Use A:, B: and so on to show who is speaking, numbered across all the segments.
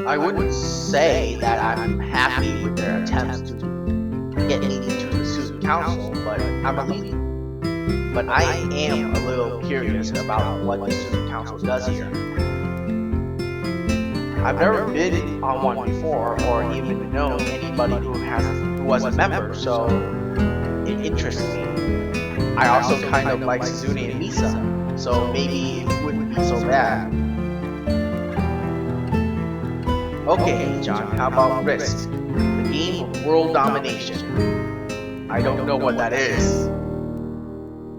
A: I wouldn't say that I'm happy with their attempts to get me into the student council, but I am a little curious about what the student council does here. I've never been on one before, or even known anybody who was a member, so it interests me. I also kind of like Suzune and Misa, so maybe it wouldn't be so bad. Okay, John, how about Risk? The game of world domination. I don't know what that is.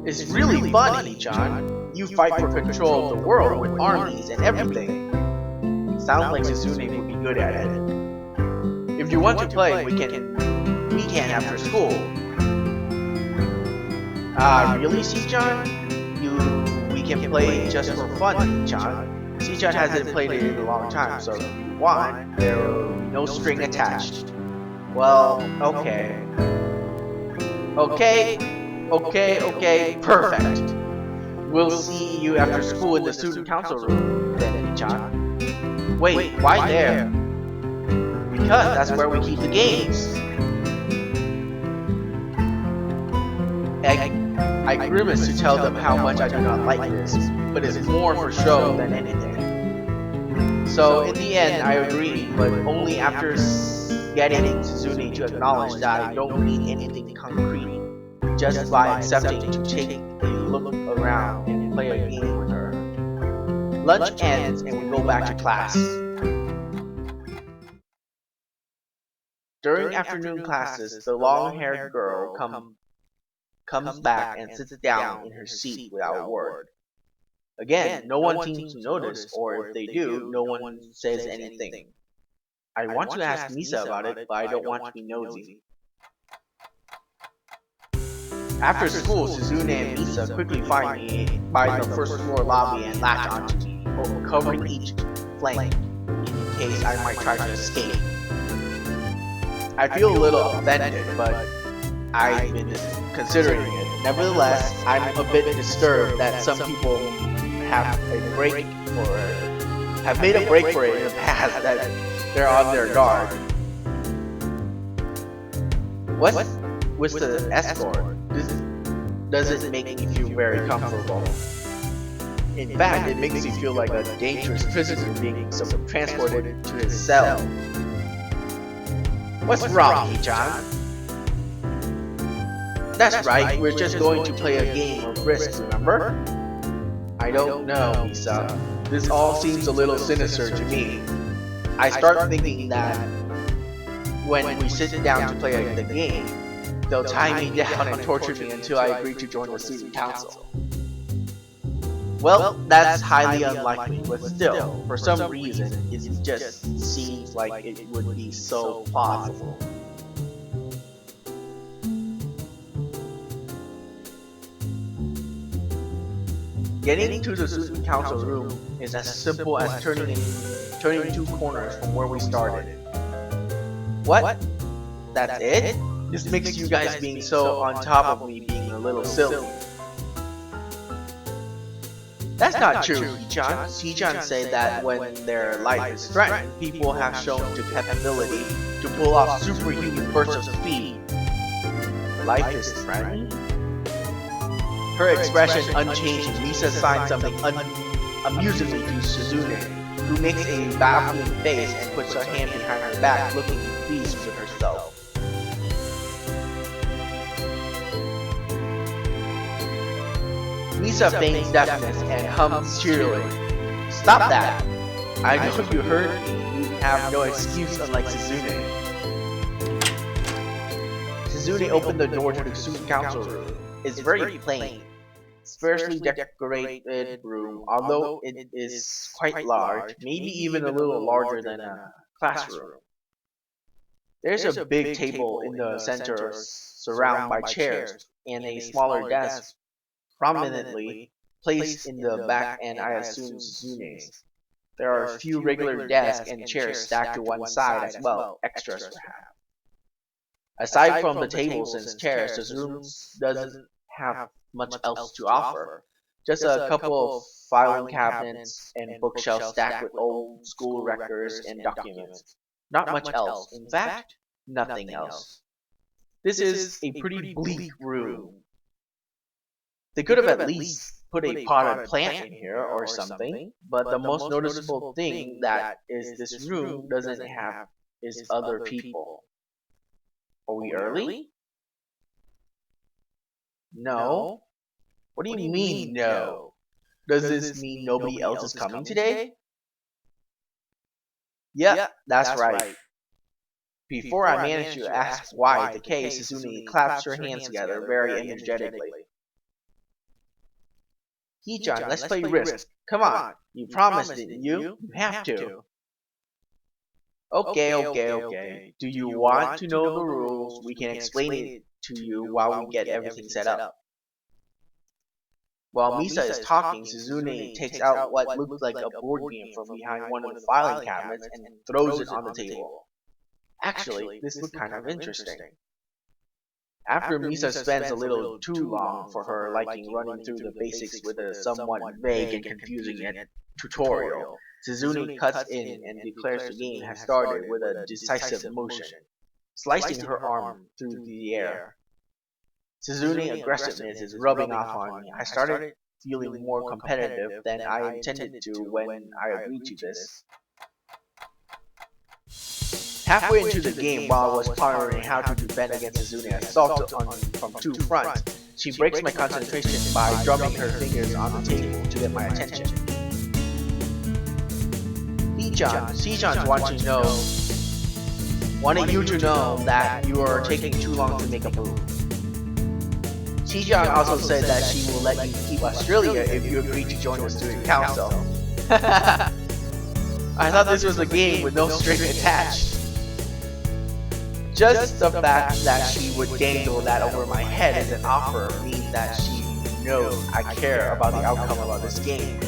A: It's really funny, John. You fight for control of the world with armies and everything. Sounds like Suzune would be good at it. If you want to play, we can after school. Really, C-Chan? We can play just for fun, C-Chan. C-Chan hasn't played it in a long time, so if you want, there will be no string attached. Well, okay. Okay, perfect. We'll see you after school in the student council room, then, C-Chan. Wait, why there? Because that's where we keep the games. I grimace to tell them how much I do not like this, but it's more for show than anything. So in the end, I agree, but only after getting Suzune to acknowledge that I don't need anything concrete, just by accepting to take a look around and play a game with her. Lunch ends and we go back to class. During afternoon classes, the long-haired girl comes back and sits down in her seat without a word. Again, no one seems to notice, or if they do, no one says anything. I want to ask Misa about it, but I don't want to be nosy. After school, Suzune and Misa quickly find me by the first floor lobby and latch onto me, covering each flank in case I might try to escape. I feel a little offended, but I've been considering it. Nevertheless, I'm a bit disturbed that some people have made a break for it in the past, that they're on their guard. What's with the escort? Does it make me feel very comfortable? In fact, it makes me feel like a dangerous prisoner being transported to his cell. What's wrong, Hee-chan? That's right, we're just going to play a game of Risk, remember? I don't know, Misa. This all seems a little sinister to me. I start thinking that when we sit down to play the game, they'll tie me down and torture me until I agree to join the student council. Well, that's highly unlikely, but still, for some reason, it just seems like it would be so plausible. Getting to the student council room is as simple as turning 2 corners from where we started. What? That's it? This makes you guys being so on top of me being a little silly. That's not true, Hee-chan. Hee-chan said that when their life is threatened, people have shown the capability to pull off superhuman bursts of speed. Life is threatened? Her expression unchanged, Misa signs something amusingly to Suzune, who makes a baffling face and puts her hand behind her back, looking pleased with herself. Misa feigns deafness and hums cheerily. Stop that! I know you heard me. You have no excuse, unlike Suzune. Suzune opened the door to the student council room. It's very plain. Sparsely decorated room, although it is quite large, maybe even a little larger than a classroom. There's a big table in the center surrounded by chairs, and a smaller desk prominently placed in the back, and I assume Suzune's. There are a few regular desks and chairs stacked to one side as well, extras perhaps. Aside from the tables and chairs, this room doesn't have much else to offer. Just a couple of filing cabinets, and bookshelves stacked with old school records and documents. Not much else. In fact, nothing else. This is a pretty bleak room. They could have at least put a potted plant in here or something, but the most noticeable thing that is this room doesn't have is other people. Are we early? No. What do you mean, no? Does this mean nobody else is coming today? Yep, that's right. Before I managed to ask why the case, Suzune claps her hands together very energetically. Hee-chan, let's play Risk. Come on. You promised, didn't you? You have to. Okay. Do you want to know the rules? We can explain it to you while we get everything set up. While Misa is talking, Suzune takes out what looks like a board game from behind one of the filing cabinets and throws it on the table. Actually, this looked kind of interesting. After Misa spends a little too long for her liking running through the basics with a somewhat vague and confusing tutorial, Suzune cuts in and declares the game has started with a decisive motion, slicing her arm through the air. Suzune's aggressiveness is rubbing off on me. I started feeling more competitive than I intended to when I agreed to this. Halfway into the game, while I was pondering how to defend against Suzune's assault from two fronts, she breaks my concentration by drumming her fingers on the table to get my attention. Hee-chan wanted you to know that you are taking too long to make a move. Hee-chan also said that she will let you keep Australia if you agree to join the student council. I thought this was a game with no string attached. Just the fact that she would dangle that over my head as an offer means that she knows I care about the outcome of this game.